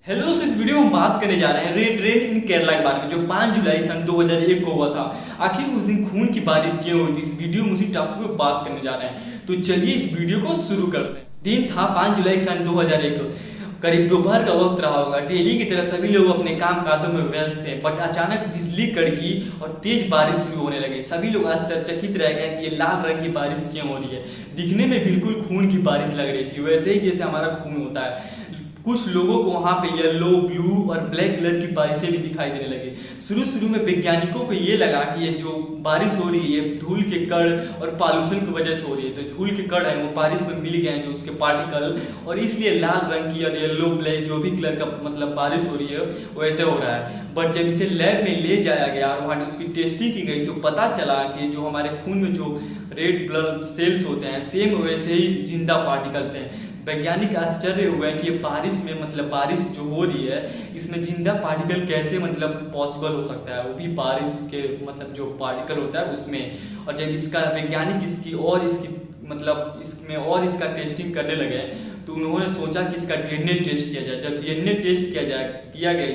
Hello दोस्तों, इस video में हम बात करने जा रहे हैं रेड इन केरला के बारे में, जो 5 जुलाई सन 2001 को हुआ था। आखिर उस दिन खून की बारिश क्यों हुई थी, इस वीडियो में उसी टॉपिक पे बात करने जा रहे हैं। तो चलिए इस वीडियो को शुरू करते हैं। दिन था 5 जुलाई सन 2001, करीब दोपहर का वक्त रहा होगा। डेली की तरह सभी लोग अपने काम काजों में व्यस्त थे, बट अचानक बिजली कड़की और तेज बारिश शुरू होने लगी। सभी लोग आश्चर्यचकित रह गए कि ये लाल रंग की बारिश क्यों हो रही है। दिखने में बिल्कुल खून की बारिश लग रही थी, वैसे ही जैसे हमारा खून होता है। कुछ लोगों को वहाँ पे येलो, ब्लू और ब्लैक कलर की बारिशें भी दिखाई देने लगी। शुरू में वैज्ञानिकों को ये लगा कि ये जो बारिश हो रही है धूल के कण और पॉल्यूशन की वजह से हो रही है। तो धूल के कण है वो बारिश में मिल गए हैं, जो उसके पार्टिकल, और इसलिए लाल रंग की और येलो, ब्लैक जो भी कलर का मतलब बारिश हो रही है वैसे हो रहा है। बट जब इसे लैब में ले जाया गया और वहाँ उसकी टेस्टिंग की गई तो पता चला कि जो हमारे खून में जो रेड ब्लड सेल्स होते हैं सेम वैसे ही जिंदा पार्टिकल थे। वैज्ञानिक आश्चर्य हुए कि ये बारिश में मतलब बारिश जो हो रही है इसमें जिंदा पार्टिकल कैसे मतलब पॉसिबल हो सकता है, वो भी बारिश के मतलब जो पार्टिकल होता है उसमें। और जब इसका वैज्ञानिक इसकी मतलब इसमें और इसका टेस्टिंग करने लगे तो उन्होंने सोचा कि इसका डीएनए टेस्ट किया जाए। जब डीएनए टेस्ट किया गया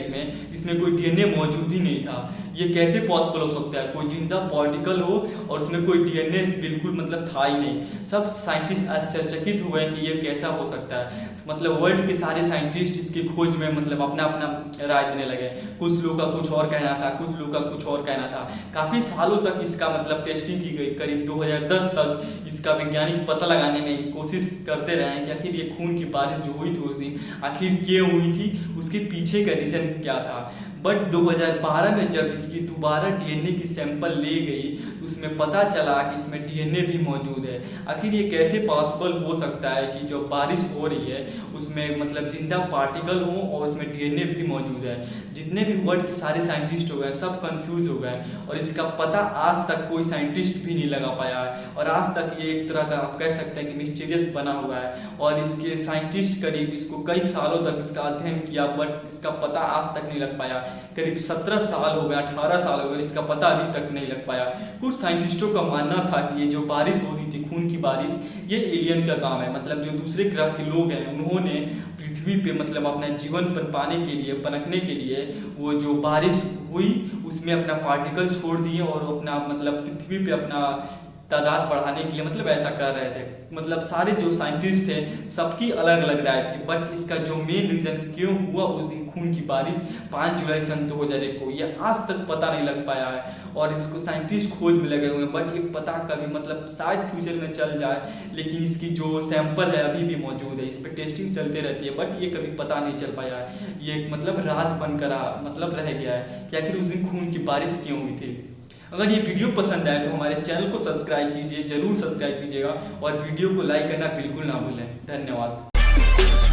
इसमें कोई डीएनए मौजूद ही नहीं था। ये कैसे पॉसिबल हो सकता है, कोई जिंदा पार्टिकल हो और उसमें कोई डीएनए बिल्कुल मतलब था ही नहीं। सब साइंटिस्ट आश्चर्यचकित हुए कि ये कैसा हो सकता है। मतलब वर्ल्ड के सारे साइंटिस्ट इसकी खोज में मतलब अपना अपना राय देने लगे। कुछ लोगों का कुछ और कहना था, कुछ लोगों का कुछ और कहना था। काफ़ी सालों तक इसका मतलब टेस्टिंग की गई। करीब 2010 तक इसका वैज्ञानिक पता लगाने में कोशिश करते रहे कि आखिर ये खून की बारिश जो हुई थी उस दिन आखिर क्यों हुई थी, उसके पीछे का रीज़न क्या था। बट 2012 में जब इसकी दोबारा डीएनए की सैंपल ली गई उसमें पता चला कि इसमें डीएनए भी मौजूद है। आखिर ये कैसे पॉसिबल हो सकता है कि जो बारिश हो रही है उसमें मतलब जिंदा पार्टिकल हो और उसमें डीएनए भी मौजूद है। जितने भी वर्ल्ड के सारे साइंटिस्ट हो गए सब कंफ्यूज हो गए और इसका पता आज तक कोई साइंटिस्ट भी नहीं लगा पाया है। और आज तक ये एक तरह का आप कह सकते हैं कि मिस्टीरियस बना हुआ है। और इसके साइंटिस्ट करीब इसको कई सालों तक इसका अध्ययन किया बट इसका पता आज तक नहीं लग पाया। करीब 17 साल हो गए, 18 साल हो गए, इसका पता अभी तक नहीं लग पाया। कुछ साइंटिस्टों का मानना था कि ये जो बारिश हो रही थी खून की बारिश ये एलियन का काम है। मतलब जो दूसरे ग्रह के लोग हैं उन्होंने पृथ्वी पे मतलब अपना जीवन पर पाने के लिए, पनपने के लिए वो जो बारिश हुई उसमें अपना पार्टिकल छोड़ दिए और अपना मतलब पृथ्वी पे अपना तादाद बढ़ाने के लिए मतलब ऐसा कर रहे थे। मतलब सारे जो साइंटिस्ट हैं सबकी अलग अलग राय थी। बट इसका जो मेन रीज़न क्यों हुआ उस दिन खून की बारिश 5 जुलाई सन 2001 को, ये आज तक पता नहीं लग पाया है। और इसको साइंटिस्ट खोज में लगे हुए हैं बट ये पता कभी मतलब शायद फ्यूचर में चल जाए। लेकिन इसकी जो सैंपल है अभी भी मौजूद है, इस पर टेस्टिंग चलते रहती है बट ये कभी पता नहीं चल पाया है। ये मतलब राज बनकर मतलब रह गया है कि आखिर उस दिन खून की बारिश क्यों हुई थी। अगर ये वीडियो पसंद आए तो हमारे चैनल को सब्सक्राइब कीजिए, जरूर सब्सक्राइब कीजिएगा और वीडियो को लाइक करना बिल्कुल ना भूलें। धन्यवाद।